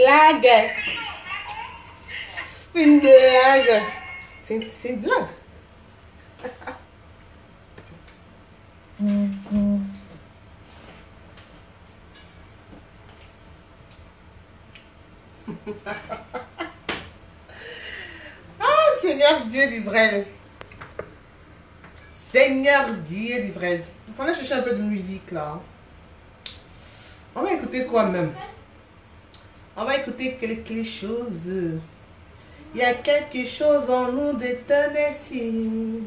blague. C'est une blague. C'est une blague. Ah, Seigneur Dieu d'Israël. Seigneur Dieu d'Israël. On va chercher un peu de musique là. On va écouter quoi même? On va écouter quelque chose. Il y a quelque chose en nous de Tennessee.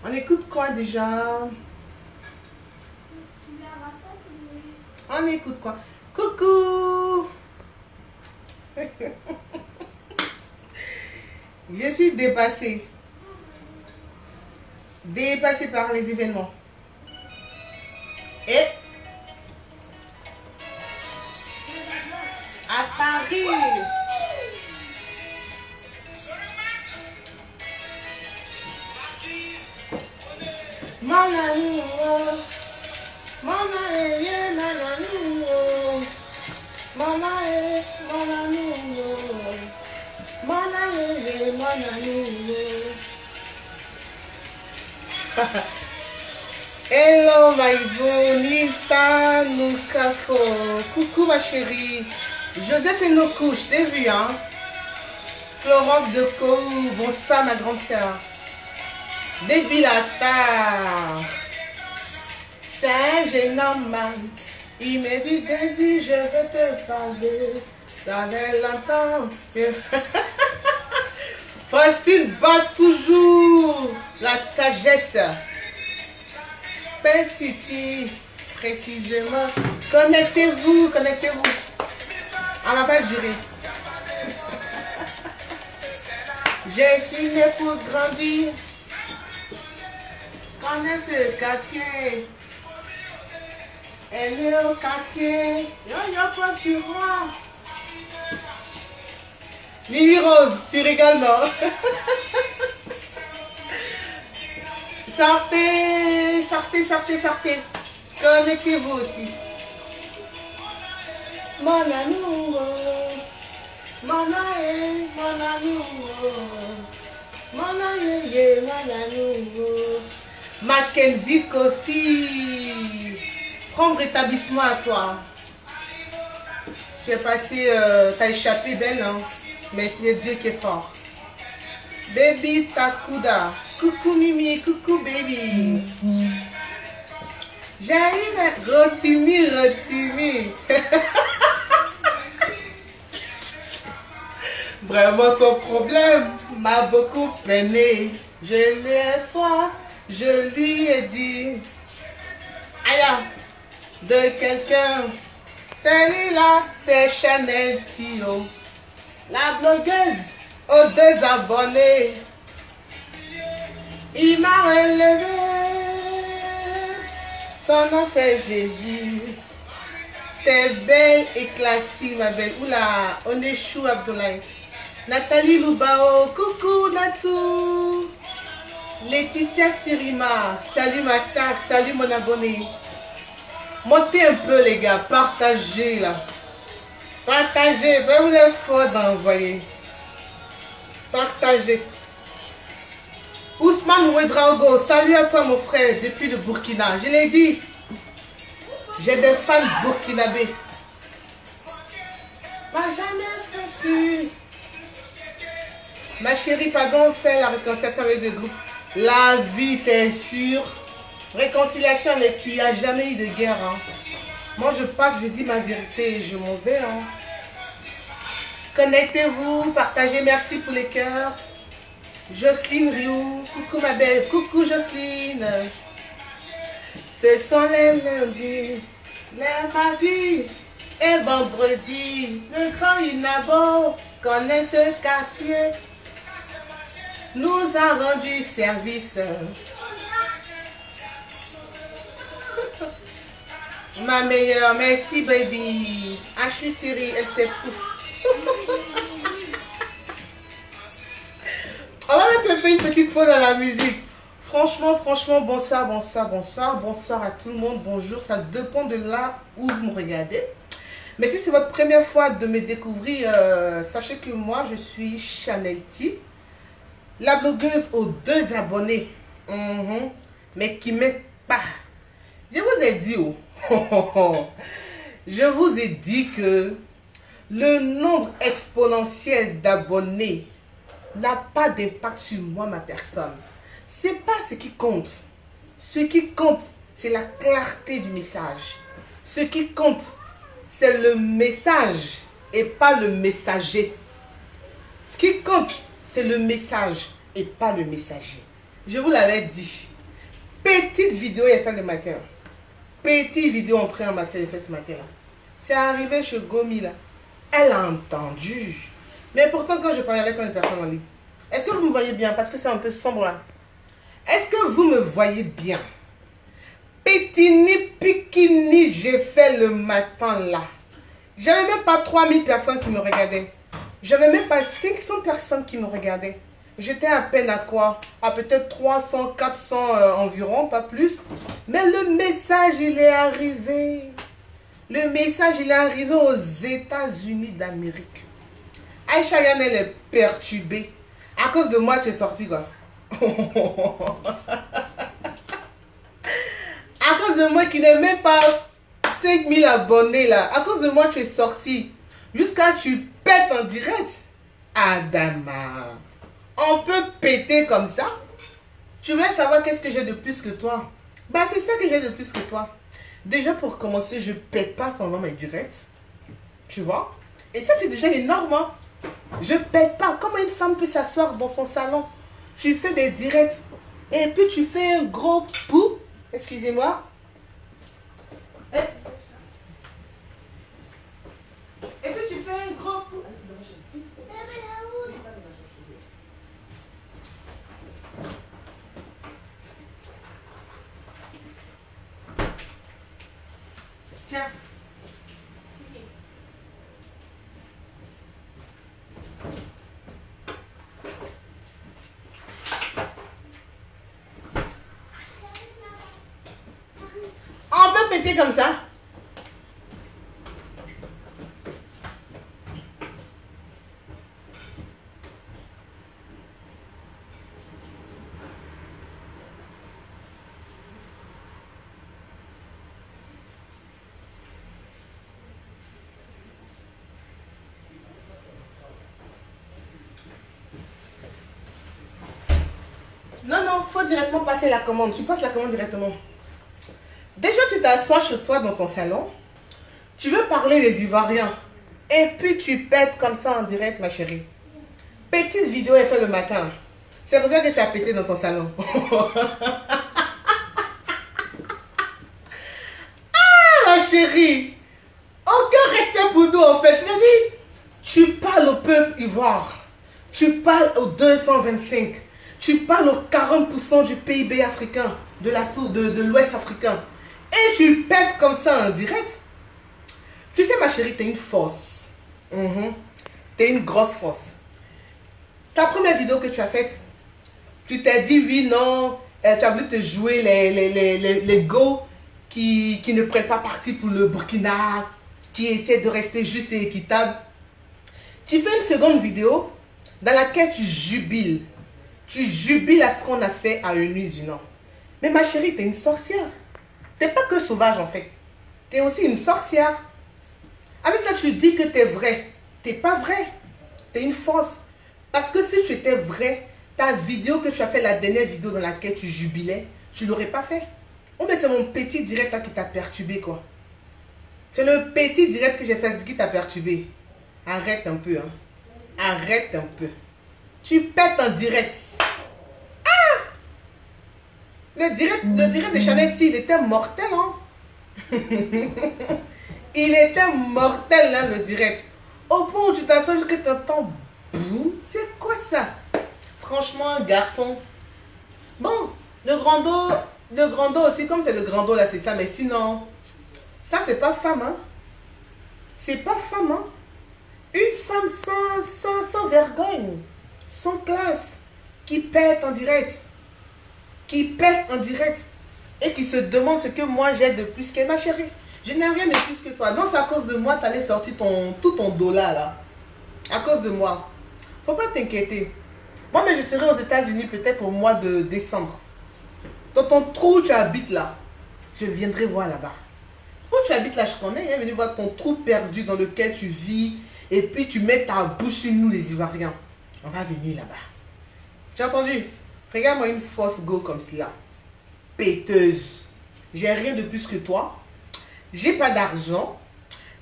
On écoute quoi déjà? On écoute quoi? Coucou! Je suis dépassée. Dépassée par les événements. Et à Paris. Mon amour, mon amour, mon amour, mon amour. Hello my bonita Nukafo. Coucou ma chérie. Joseph et nos couches, t'as vu hein? Florence de Cou, bonsoir ma grande sœur. Baby la star. C'est un jeune homme. Il me dit Daisy, je veux te parler. Ça fait longtemps que... Facile bat toujours la sagesse. City, précisément. Connectez-vous, connectez-vous. On va pas durer. J'ai signé pour grandir. Connais ce quartier. Elle est au quartier. Yo, quoi tu vois? Lily Rose, tu rigoles, non? Sortez, sortez, sortez, sortez. Connectez-vous aussi. Mon amour, mon amour, mon amour, mon amour. Mackenzie Kofi, prendre établissement à toi. Tu es passé, t'as échappé belle, hein? Mais c'est Dieu qui est fort. Baby Takuda. Coucou Mimi, coucou baby. J'ai une Rotimi. Vraiment son problème m'a beaucoup peiné. Je l'ai soif, je lui ai dit. Aïe, de quelqu'un. Celui-là, c'est Chanel Tio. La blogueuse aux 2 abonnés. Il m'a relevé, son nom c'est Jésus. T'es belle et classique ma belle. Oula, on échoue Abdoulaye. Nathalie Loubao, coucou Natou. Laetitia Sirima, salut ma star, salut mon abonné. Montez un peu les gars, partagez là. Partagez, ben vous êtes fort d'envoyer. Partagez. Ousmane Ouedraogo, salut à toi mon frère depuis le Burkina. Je l'ai dit, j'ai des fans burkinabés. Pas jamais fait. Ma chérie, pardon, fait la réconciliation avec le groupe. La vie, t'es sûre. Réconciliation avec qui? Il n'y a jamais eu de guerre. Hein. Moi, je passe, je dis ma vérité et je m'en vais. Hein. Connectez-vous, partagez, merci pour les cœurs. Jocelyne Riou, coucou ma belle, coucou Jocelyne. Ce sont les lundis, les mardis et vendredi. Le grand Inabo connaît ce quartier, nous a rendu service. Ma meilleure, merci baby. Ashley Siri, elle s'est On va mettre une petite pause à la musique. Franchement, bonsoir à tout le monde. Bonjour, ça dépend de là où vous me regardez. Mais si c'est votre première fois de me découvrir, sachez que moi, je suis Chanel T, la blogueuse aux 2 abonnés, mais qui m'aide pas. Je vous ai dit, je vous ai dit que le nombre exponentiel d'abonnés n'a pas d'impact sur moi, ma personne. C'est pas ce qui compte. Ce qui compte, c'est la clarté du message. Ce qui compte, c'est le message et pas le messager. Ce qui compte, c'est le message et pas le messager. Je vous l'avais dit. Petite vidéo est faite le matin. Petite vidéo entrée en matière de fait ce matin. C'est arrivé chez Gomi là. Elle a entendu. Mais pourtant, quand je parlais avec une personne en ligne, est-ce que vous me voyez bien? Parce que c'est un peu sombre là. Est-ce que vous me voyez bien? Pétini, piquini, j'ai fait le matin là. J'avais même pas 3000 personnes qui me regardaient. J'avais même pas 500 personnes qui me regardaient. J'étais à peine à quoi? À peut-être 300, 400 environ, pas plus. Mais le message, il est arrivé. Le message, il est arrivé aux États-Unis d'Amérique. Aïcha Yann, elle est perturbée. À cause de moi, tu es sorti quoi? À cause de moi qui n'ai même pas 5000 abonnés là. À cause de moi, tu es sorti. Jusqu'à tu pètes en direct. Adama. On peut péter comme ça. Tu veux savoir qu'est-ce que j'ai de plus que toi? Bah c'est ça que j'ai de plus que toi. Déjà pour commencer, je pète pas pendant mes directs. Tu vois? Et ça c'est déjà énorme. Hein? Je pète pas. Comment une femme peut s'asseoir dans son salon? Tu fais des directs. Et puis tu fais un gros pou. Excusez-moi. Et puis tu fais un gros pou. Tiens. On peut péter comme ça. Non, non, il faut directement passer la commande. Tu passes la commande directement. Déjà, tu t'assois chez toi dans ton salon. Tu veux parler des Ivoiriens. Et puis, tu pètes comme ça en direct, ma chérie. Petite vidéo est faite le matin. C'est pour ça que tu as pété dans ton salon. Ah, ma chérie. Aucun respect pour nous, en fait. C'est-à-dire, tu parles au peuple ivoire. Tu parles aux 225. Tu parles aux 40% du PIB africain, de l'Ouest africain. Et tu pètes comme ça en direct. Tu sais, ma chérie, tu es une force. Tu es une grosse force. Ta première vidéo que tu as faite, tu t'es dit oui, non, tu as voulu te jouer les go qui ne prennent pas parti pour le Burkina, qui essaient de rester juste et équitable. Tu fais une seconde vidéo dans laquelle tu jubiles. Tu jubiles à ce qu'on a fait à une musulman. Mais ma chérie, tu es une sorcière. Tu n'es pas que sauvage en fait. Tu es aussi une sorcière. Avec ça, tu dis que tu es vrai. Tu n'es pas vrai. Tu es une fausse. Parce que si tu étais vrai, ta vidéo que tu as fait, la dernière vidéo dans laquelle tu jubilais, tu ne l'aurais pas fait. Oh, mais c'est mon petit direct là qui t'a perturbé quoi. C'est le petit direct que j'ai fait qui t'a perturbé. Arrête un peu. Hein. Arrête un peu. Tu pètes en direct. Le direct de Chanel T, il était mortel, hein? Il était mortel, là, le direct. Au point où tu t'assois que tu entends boum. C'est quoi ça? Franchement, un garçon. Bon, le grand dos aussi, comme c'est le grand dos, là, c'est ça. Mais sinon, ça, c'est pas femme, hein? C'est pas femme, hein? Une femme sans vergogne, sans classe, qui pète en direct. Qui pète en direct et qui se demande ce que moi j'ai de plus que ma chérie. Je n'ai rien de plus que toi. Donc c'est à cause de moi, tu allais sortir tout ton dollar là. À cause de moi. Faut pas t'inquiéter. Moi, mais je serai aux États-Unis peut-être au mois de décembre. Dans ton trou où tu habites là, je viendrai voir là-bas. Où tu habites là, je connais. Hein, venir voir ton trou perdu dans lequel tu vis. Et puis tu mets ta bouche sur nous les Ivoiriens. On va venir là-bas. Tu as entendu? Regarde-moi une force go comme cela. Péteuse. J'ai rien de plus que toi. J'ai pas d'argent.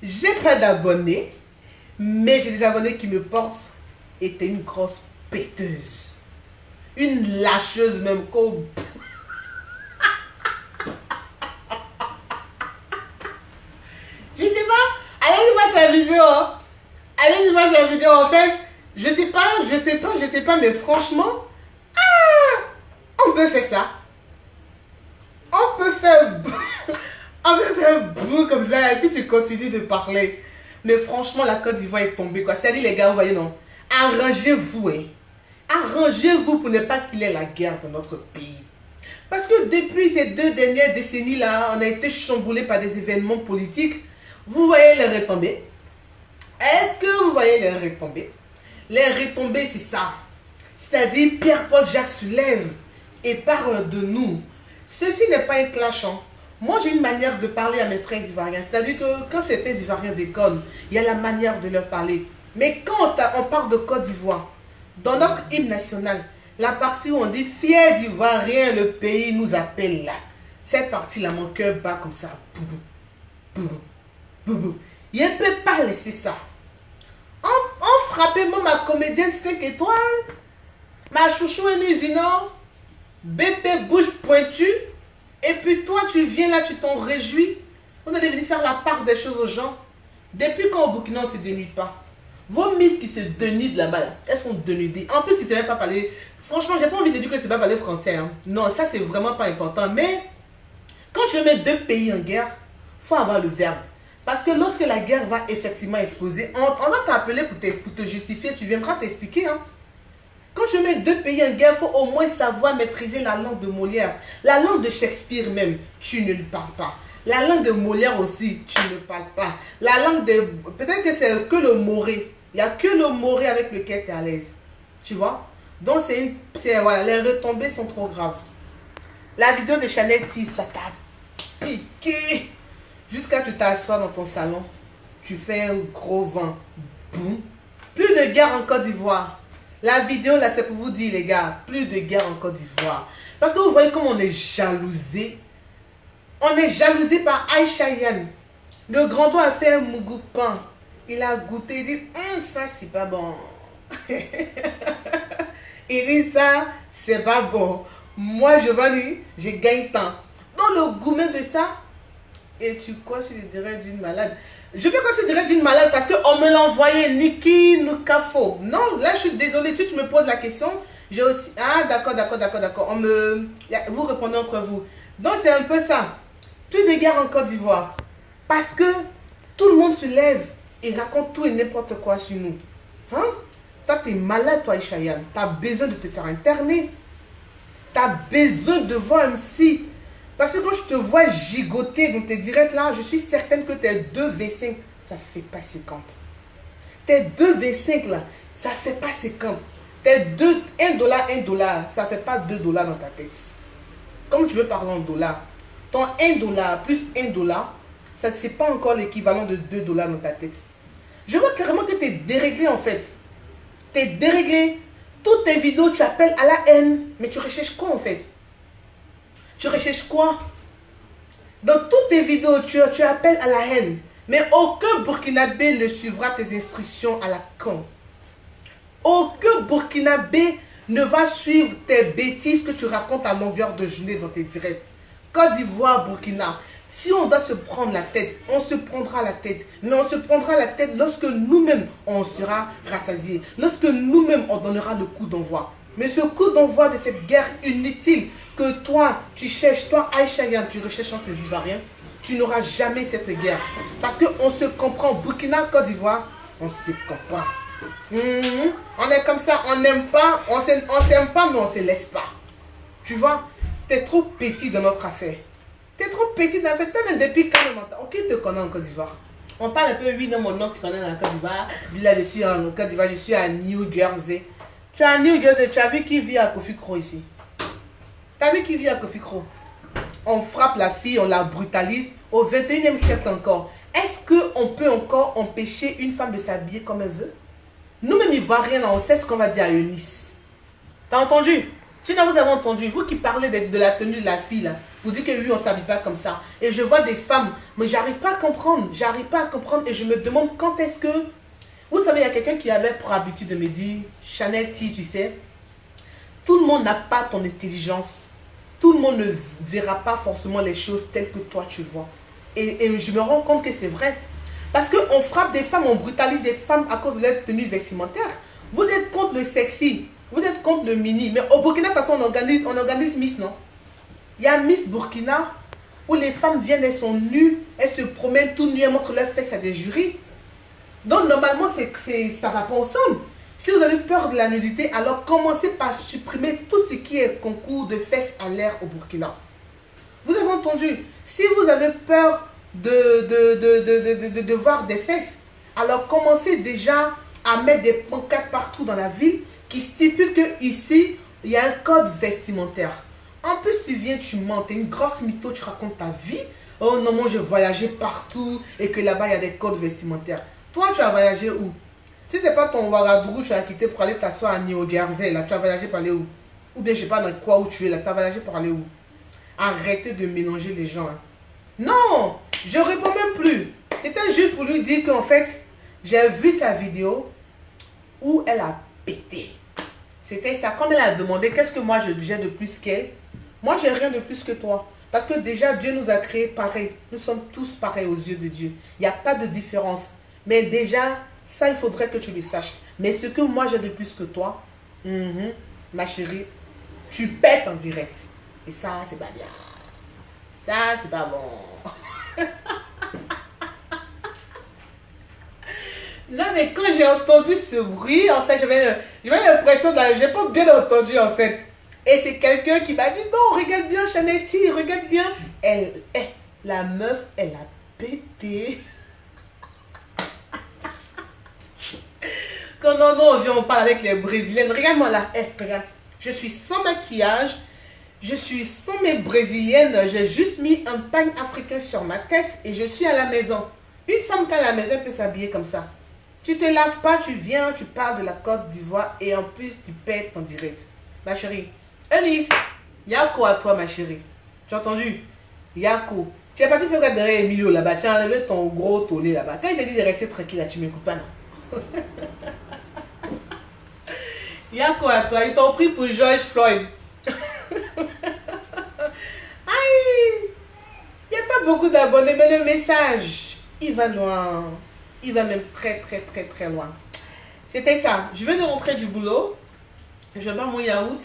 J'ai pas d'abonnés. Mais j'ai des abonnés qui me portent. Et t'es une grosse péteuse. Une lâcheuse même. Comme... Je sais pas. Allez voir sa vidéo. Allez voir sa vidéo. En fait, je sais pas. Mais franchement, on peut faire ça. On peut faire brou comme ça. Et puis tu continues de parler. Mais franchement, la Côte d'Ivoire est tombée, quoi. C'est-à-dire, les gars, vous voyez, non? Arrangez-vous, hein. Arrangez-vous pour ne pas qu'il y ait la guerre dans notre pays. Parce que depuis ces 2 dernières décennies-là, on a été chamboulé par des événements politiques. Vous voyez les retombées? Est-ce que vous voyez les retombées? Les retombées, c'est ça. C'est-à-dire, Pierre-Paul Jacques se lève et parle de nous. Ceci n'est pas un clash, hein. Moi, j'ai une manière de parler à mes frères ivoiriens. C'est-à-dire que quand certains Ivoiriens déconnent, il y a la manière de leur parler. Mais quand on parle de Côte d'Ivoire, dans notre hymne national, la partie où on dit « Fiers Ivoiriens, le pays nous appelle là ». Cette partie-là, mon cœur bat comme ça. Boubou, boubou, boubou. Il ne peut pas laisser ça. On frappait moi ma comédienne 5 étoiles, ma chouchou et nuisino, bébé bouche pointue. Et puis toi, tu viens là, tu t'en réjouis. On est venu faire la part des choses aux gens. Depuis quand au Burkina, on ne se dénude pas? Vos miss qui se dénudent là-bas, là, elles sont dénudées. En plus, ils ne savent pas parler. Franchement, j'ai pas envie de dire que c'est pas parler français. Hein. Non, ça, c'est vraiment pas important. Mais quand tu mets 2 pays en guerre, il faut avoir le verbe. Parce que lorsque la guerre va effectivement exploser, on va t'appeler pour te justifier. Tu viendras t'expliquer. Hein. Quand tu mets 2 pays en guerre, il faut au moins savoir maîtriser la langue de Molière. La langue de Shakespeare même, tu ne le parles pas. La langue de Molière aussi, tu ne parles pas. La langue de... Peut-être que c'est que le moré. Il n'y a que le moré avec lequel tu es à l'aise. Tu vois? Donc, voilà, les retombées sont trop graves. La vidéo de Chanel T, ça t'a piqué. Jusqu'à tu t'assois dans ton salon. Tu fais un gros vent. Boum. Plus de guerre en Côte d'Ivoire. La vidéo là, c'est pour vous dire, les gars, plus de guerre en Côte d'Ivoire. Parce que vous voyez comment on est jalousé. On est jalousé par Aïcha Yann. Le grand doigt a fait un mougou pain. Il a goûté, il dit, ça c'est pas bon. Il dit, ça c'est pas bon. Moi je vais lui, je gagne temps. Dans le gourmet de ça, et tu quoi sur le dirait d'une malade. Je fais quoi sur le dirait d'une malade parce qu'on me l'a envoyé, Niki Nukafo. Non, là je suis désolée, si tu me poses la question, j'ai aussi... Ah d'accord. Vous répondez entre vous. Donc c'est un peu ça. Plus de guerre en Côte d'Ivoire. Parce que tout le monde se lève et raconte tout et n'importe quoi sur nous. Hein? Toi, tu es malade, toi, Ishayan. Tu as besoin de te faire interner. Tu as besoin de voir un psy. Parce que quand je te vois gigoter dans tes directs là, je suis certaine que tes 2 V5, ça ne fait pas 50. Tes 2 V5 là, ça ne fait pas 50. Tes 1 dollar, ça ne fait pas 2 dollars dans ta tête. Comme tu veux parler en dollars. Ton 1 dollar plus 1 dollar, ça n'est pas encore l'équivalent de 2 dollars dans ta tête. Je vois carrément que tu es déréglé en fait. Tu es déréglé. Toutes tes vidéos, tu appelles à la haine. Mais tu recherches quoi en fait? Tu recherches quoi? Dans toutes tes vidéos, tu appelles à la haine. Mais aucun Burkinabé ne suivra tes instructions à la con. Aucun Burkinabé ne va suivre tes bêtises que tu racontes à longueur de journée dans tes directs. Côte d'Ivoire, Burkina, si on doit se prendre la tête, on se prendra la tête. Mais on se prendra la tête lorsque nous-mêmes, on sera rassasiés. Lorsque nous-mêmes, on donnera le coup d'envoi. Mais ce coup d'envoi de cette guerre inutile que toi, tu cherches, toi, Aïcha Yann, tu recherches entre les Ivoiriens, tu n'auras jamais cette guerre. Parce qu'on se comprend, Burkina, Côte d'Ivoire, on se comprend. On est comme ça, on n'aime pas, on s'aime pas, mais on ne se laisse pas. Tu vois, tu es trop petit dans notre affaire. T'es trop petite en fait. Même depuis quand même, qui te connaît en Côte d'Ivoire? On parle un peu, oui, non, mon nom qui connaît en Côte d'Ivoire. Lui là, je suis en Côte d'Ivoire, je suis à New Jersey. Tu es à New Jersey, tu as vu qui vit à Kofi Kro ici? Tu as vu qui vit à Kofi Kro? On frappe la fille, on la brutalise. Au 21e siècle encore. Est-ce qu'on peut encore empêcher une femme de s'habiller comme elle veut? Nous-mêmes, Ivoiriens, on sait ce qu'on va dire à Eunice. T'as entendu? Sinon, vous avez entendu, vous qui parlez de la tenue de la fille, là, vous dites que oui, on ne s'habille pas comme ça. Et je vois des femmes, mais j'arrive pas à comprendre. J'arrive pas à comprendre et je me demande quand est-ce que... Vous savez, il y a quelqu'un qui avait pour habitude de me dire, Chanel T, tu sais, tout le monde n'a pas ton intelligence. Tout le monde ne verra pas forcément les choses telles que toi tu vois. Et je me rends compte que c'est vrai. Parce qu'on frappe des femmes, on brutalise des femmes à cause de leur tenue vestimentaire. Vous êtes contre le sexy, vous êtes contre le mini. Mais au Burkina Faso, on organise Miss, non? Il y a Miss Burkina où les femmes viennent, elles sont nues, elles se promènent tout nues, elles montrent leurs fesses à des jurys. Donc normalement, ça ne va pas ensemble. Si vous avez peur de la nudité, alors commencez par supprimer tout ce qui est concours de fesses à l'air au Burkina. Vous avez entendu? Si vous avez peur de voir des fesses, alors commencez déjà à mettre des pancartes partout dans la ville qui stipulent que ici, il y a un code vestimentaire. En plus, tu viens, tu mens, tu es une grosse mytho, tu racontes ta vie. Oh non, moi je voyageais partout et que là-bas, il y a des codes vestimentaires. Toi, tu as voyagé où? Si ce n'est pas ton Ouagadougou, tu as quitté pour aller t'asseoir à New Jersey, là, tu as voyagé pour aller où? Ou bien je ne sais pas dans quoi où tu es là, tu as voyagé pour aller où? Arrêtez de mélanger les gens. Hein. Non, je réponds même plus. C'était juste pour lui dire qu'en fait, j'ai vu sa vidéo où elle a pété. C'était ça. Comme elle a demandé, qu'est-ce que moi j'ai de plus qu'elle? Moi, j'ai rien de plus que toi. Parce que déjà, Dieu nous a créés pareils. Nous sommes tous pareils aux yeux de Dieu. Il n'y a pas de différence. Mais déjà, ça, il faudrait que tu le saches. Mais ce que moi, j'ai de plus que toi, ma chérie, tu pètes en direct. Et ça, c'est pas bien. Ça, c'est pas bon. Non, mais quand j'ai entendu ce bruit, en fait, j'avais l'impression d'aller... J'ai pas bien entendu, en fait. Et c'est quelqu'un qui m'a dit, non, regarde bien, Chanel T, regarde bien. La meuf, elle a pété. Quand non, on vient, on parle avec les Brésiliennes. Regarde-moi là, regarde. Je suis sans maquillage. Je suis sans mes brésiliennes. J'ai juste mis un pagne africain sur ma tête et je suis à la maison. Une femme qui est à la maison, elle peut s'habiller comme ça. Tu te laves pas, tu viens, tu parles de la Côte d'Ivoire et en plus tu pètes en direct. Ma chérie, Eunice, Yako à toi ma chérie. Tu as entendu? Yako. Tu es parti faire quoi derrière Emilio là-bas? Tu as enlevé ton gros tonnet là-bas. Quand il t'a dit de rester tranquille là, tu m'écoutes pas non? Yako à toi, ils t'ont pris pour George Floyd. Aïe, il n'y a pas beaucoup d'abonnés, mais le message, il va loin. Il va même très loin. C'était ça. Je viens de rentrer du boulot. Je vais boire mon yaourt.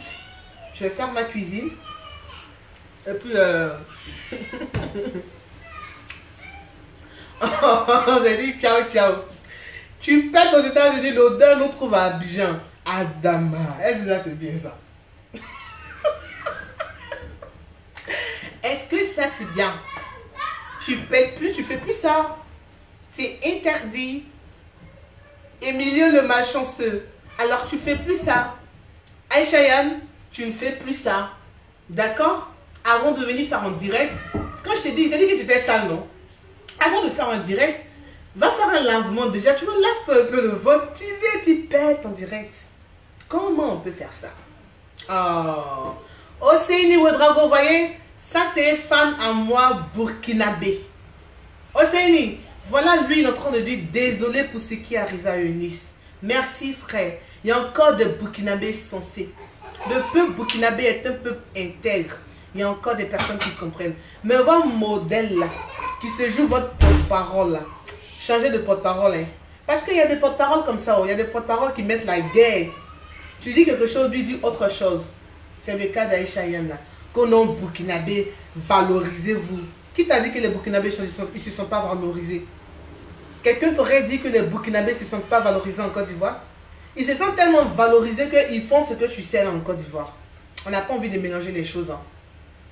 Je vais faire ma cuisine. Et puis... J'ai dit ciao, ciao. Tu pètes aux États-Unis, l'odeur nous trouve à Abidjan. Adama. Elle dit ça, c'est bien ça. Est-ce que ça c'est bien? Tu pètes plus, tu fais plus ça. C'est interdit. Emilio le malchanceux. Alors tu fais plus ça. Aïcha Yann, tu ne fais plus ça. D'accord? Avant de venir faire en direct. Quand je t'ai dit que tu étais sale, non? Avant de faire un direct, va faire un lavement déjà. Tu me laves un peu le ventre. Tu viens, tu pètes en direct. Comment on peut faire ça? Oh. Oseini Ouedraogo, vous voyez? Ça, c'est femme à moi burkinabé. Oseini, voilà lui, il est en train de dire désolé pour ce qui est arrivé à Eunice. Merci, frère. Il y a encore des burkinabés sensés. Le peuple burkinabé est un peuple intègre. Il y a encore des personnes qui comprennent. Mais votre modèle là, qui se joue votre porte-parole là, changez de porte-parole. Hein. Parce qu'il y a des porte-paroles comme ça. Oh. Il y a des porte-paroles qui mettent la guerre. Tu dis quelque chose, lui dit autre chose. C'est le cas d'Aïcha Yann là. Qu'on a burkinabé, valorisez-vous. Qui t'a dit que les burkinabés ils ne se sont pas valorisés? Quelqu'un t'aurait dit que les burkinabés ne se sentent pas valorisés en Côte d'Ivoire? Ils se sentent tellement valorisés qu'ils font ce que tu sais là en Côte d'Ivoire. On n'a pas envie de mélanger les choses. Hein.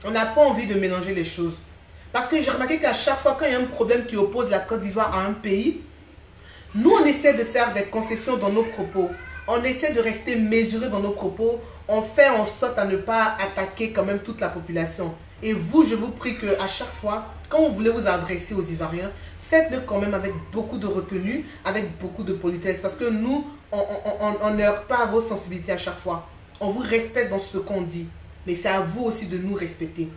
On n'a pas envie de mélanger les choses. Parce que j'ai remarqué qu'à chaque fois, quand il y a un problème qui oppose la Côte d'Ivoire à un pays, nous, on essaie de faire des concessions dans nos propos. On essaie de rester mesuré dans nos propos. On fait en sorte à ne pas attaquer quand même toute la population. Et vous, je vous prie qu'à chaque fois, quand vous voulez vous adresser aux Ivoiriens, faites-le quand même avec beaucoup de retenue, avec beaucoup de politesse. Parce que nous, on ne heurte pas à vos sensibilités à chaque fois. On vous respecte dans ce qu'on dit. Mais c'est à vous aussi de nous respecter.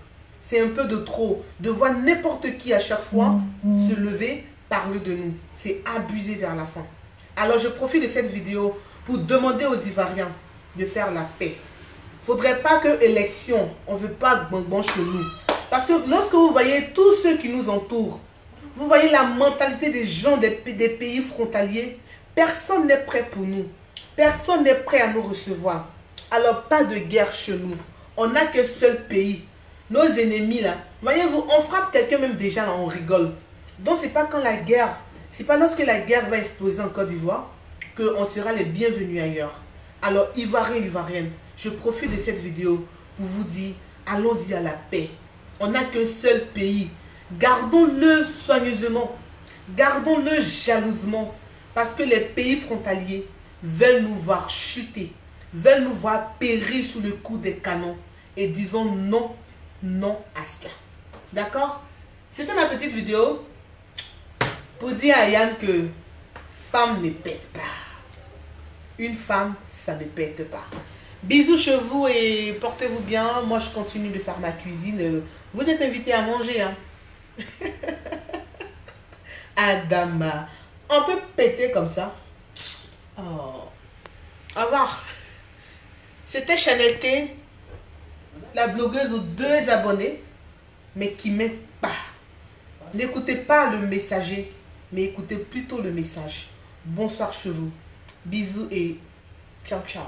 C'est un peu de trop. De voir n'importe qui à chaque fois se lever, parler de nous. C'est abusé vers la fin. Alors je profite de cette vidéo pour demander aux Ivoiriens de faire la paix. Il ne faudrait pas que élection, on ne veut pas bon chez nous. Parce que lorsque vous voyez tous ceux qui nous entourent, vous voyez la mentalité des gens des pays frontaliers, personne n'est prêt pour nous. Personne n'est prêt à nous recevoir. Alors pas de guerre chez nous. On n'a qu'un seul pays. Nos ennemis là, voyez-vous, on frappe quelqu'un même déjà là, on rigole. Donc c'est pas quand la guerre, c'est pas lorsque la guerre va exploser en Côte d'Ivoire qu'on sera les bienvenus ailleurs. Alors Ivoiriens, Ivoiriennes, je profite de cette vidéo pour vous dire, allons-y à la paix. On n'a qu'un seul pays. Gardons-le soigneusement. Gardons-le jalousement. Parce que les pays frontaliers veulent nous voir chuter. Veulent nous voir périr sous le coup des canons. Et disons non, non à cela. D'accord? C'était ma petite vidéo pour dire à Yann que femme ne pète pas. Une femme, ça ne pète pas. Bisous chez vous et portez-vous bien. Moi, je continue de faire ma cuisine. Vous êtes invités à manger. Hein? Adama. On peut péter comme ça. Oh. Au revoir. C'était Chanel T, la blogueuse aux 2 abonnés, mais qui m'aide pas. N'écoutez pas le messager, mais écoutez plutôt le message. Bonsoir chez vous. Bisous et ciao, ciao.